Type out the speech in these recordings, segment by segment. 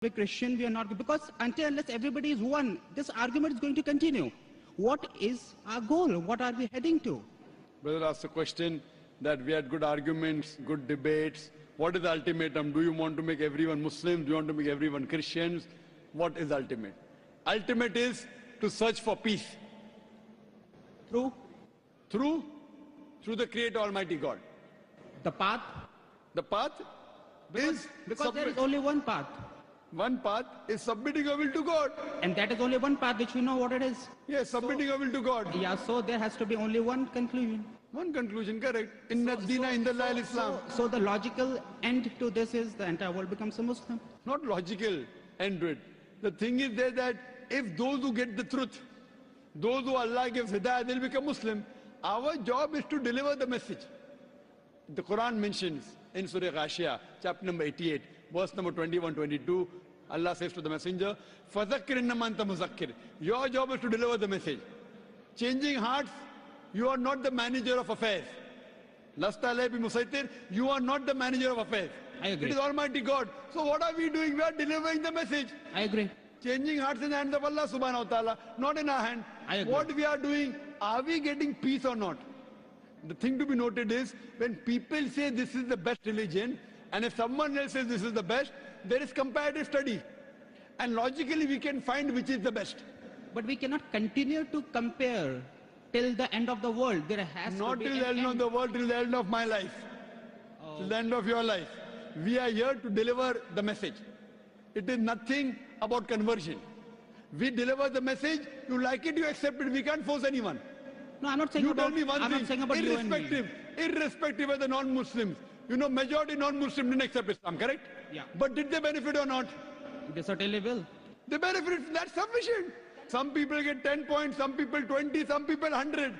be Christian, we are not, because until unless everybody is one, this argument is going to continue. What is our goal? What are we heading to? Brother asked a question that we had good arguments, good debates. What is the ultimatum? Do you want to make everyone Muslims? Do you want to make everyone Christians? What is ultimate? Ultimate is to search for peace. Through the Creator Almighty God. the path? The path Because there is only one path. One path is submitting your will to God. And that is only one path which we know what it is. Yes, submitting your will to God. Yeah, so there has to be only one conclusion. One conclusion, correct. Inna dina indallah al-Islam. So the logical end to this is the entire world becomes a Muslim. Not logical end to it. The thing is there that if those who get the truth, those who Allah gives hidayah, they'll become Muslim. Our job is to deliver the message. The Quran mentions in Surah Ghashiyah, chapter number 88, verse number 21, 22, Allah says to the messenger, فَذَكِّرْ إِنَّمَا أَنْتَ مُذَكِّرْ. Your job is to deliver the message. Changing hearts, you are not the manager of affairs. Lasta alayhi bi musaitir, you are not the manager of affairs. I agree. It is Almighty God. So what are we doing? We are delivering the message. I agree. Changing hearts in the hands of Allah subhanahu wa ta'ala, not in our hand. I agree. What we are doing, are we getting peace or not? The thing to be noted is, when people say this is the best religion, and if someone else says this is the best, there is comparative study. And logically we can find which is the best. But we cannot continue to compare till the end of the world. There has Not to be till the end of the world, till the end of my life. Oh. Till the end of your life. We are here to deliver the message. It is nothing about conversion. We deliver the message, you like it, you accept it. We can't force anyone. No, I'm not saying You about, tell me one I'm thing, not saying about you and me. irrespective of the non-Muslims. You know, majority non-Muslims didn't accept Islam, correct? Yeah. But did they benefit or not? They certainly will. They benefit, that's sufficient. Some people get 10 points, some people 20, some people 100.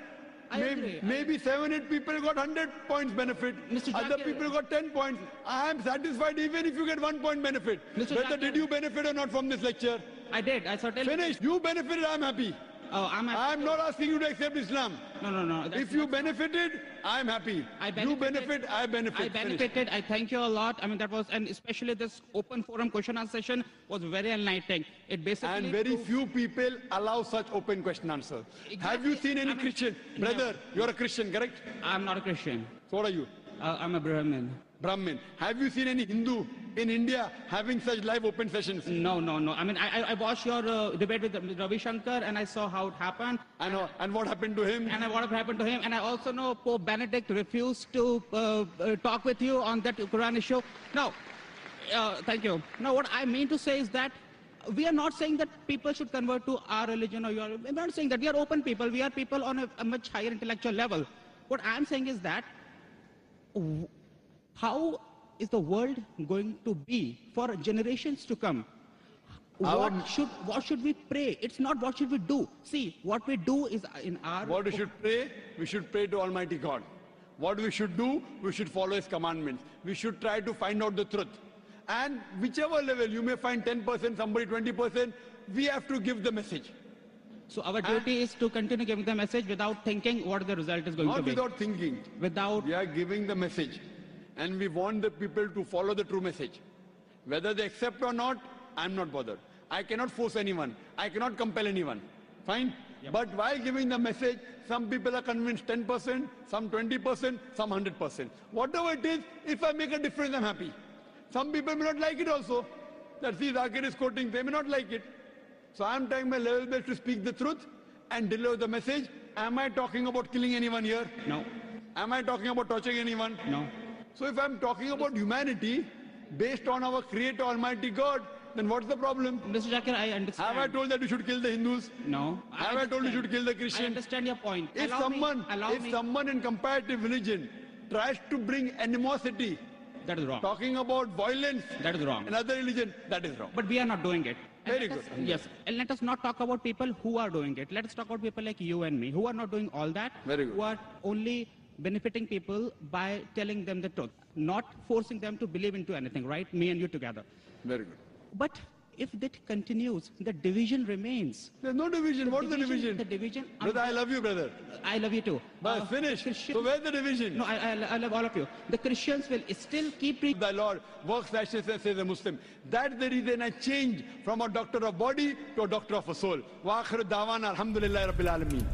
I agree. Maybe 7, 8 people got 100 points benefit. Mr. Other Jakir, people got 10 points. I am satisfied even if you get 1 point benefit. Mr. Whether Jakir, did you benefit or not from this lecture? I did. I certainly. Finished. You benefited, I am happy. Oh, I am not asking you to accept Islam. No. If you benefited, I am happy. You benefit, I benefit. I benefited. Finished. I thank you a lot. I mean, that was, and especially this open forum question answer session was very enlightening. It basically. And very few people allow such open question answer. Exactly. Have you seen any Christian? Brother, you're a Christian, correct? I'm not a Christian. So what are you? I'm a Brahmin. Brahmin. Have you seen any Hindu in India having such live open sessions? No. I mean, I watched your debate with Ravi Shankar and I saw how it happened. I know. And what happened to him? And what happened to him. And I also know Pope Benedict refused to talk with you on that Quran issue. Now, thank you. Now, what I mean to say is that we are not saying that people should convert to our religion or your. We're not saying that. We are open people. We are people on a much higher intellectual level. What I'm saying is that how is the world going to be for generations to come? What should we pray? It's not what should we do. See, what we do is in our... What we should pray to Almighty God. What we should do, we should follow His commandments. We should try to find out the truth. And whichever level, you may find 10%, somebody 20%, we have to give the message. So our duty is to continue giving the message without thinking what the result is going to be. Not without thinking. We are giving the message. And we want the people to follow the true message. Whether they accept or not, I'm not bothered. I cannot force anyone. I cannot compel anyone. Fine? Yep. But while giving the message, some people are convinced 10%, some 20%, some 100%. Whatever it is, if I make a difference, I'm happy. Some people may not like it also. That see, Zakir is quoting, they may not like it. So I'm trying my level best to speak the truth and deliver the message. Am I talking about killing anyone here? No. Am I talking about torturing anyone? No. So if I'm talking about humanity based on our Creator Almighty God, then what's the problem? Mr. Jakir, I understand. Have I told that you should kill the Hindus? No. Have I told you should kill the Christians? I understand your point. If someone in comparative religion tries to bring animosity, that is wrong. Talking about violence, that is wrong. Another religion, that is wrong. But we are not doing it. Very good. Yes. And let us not talk about people who are doing it. Let us talk about people like you and me, who are not doing all that. Very good. Who are only benefiting people by telling them the truth, not forcing them to believe into anything, right? Me and you together. Very good. But if that continues, the division remains. There's no division. What's the division? The division. Brother, I love you, brother. I love you too. But finish. So where's the division? No, I love all of you. The Christians will still keep preaching. The Lord works righteousness as a Muslim. That's the reason I changed from a doctor of body to a doctor of a soul. Wa akhiru da'wana alhamdulillahi rabbil alameen.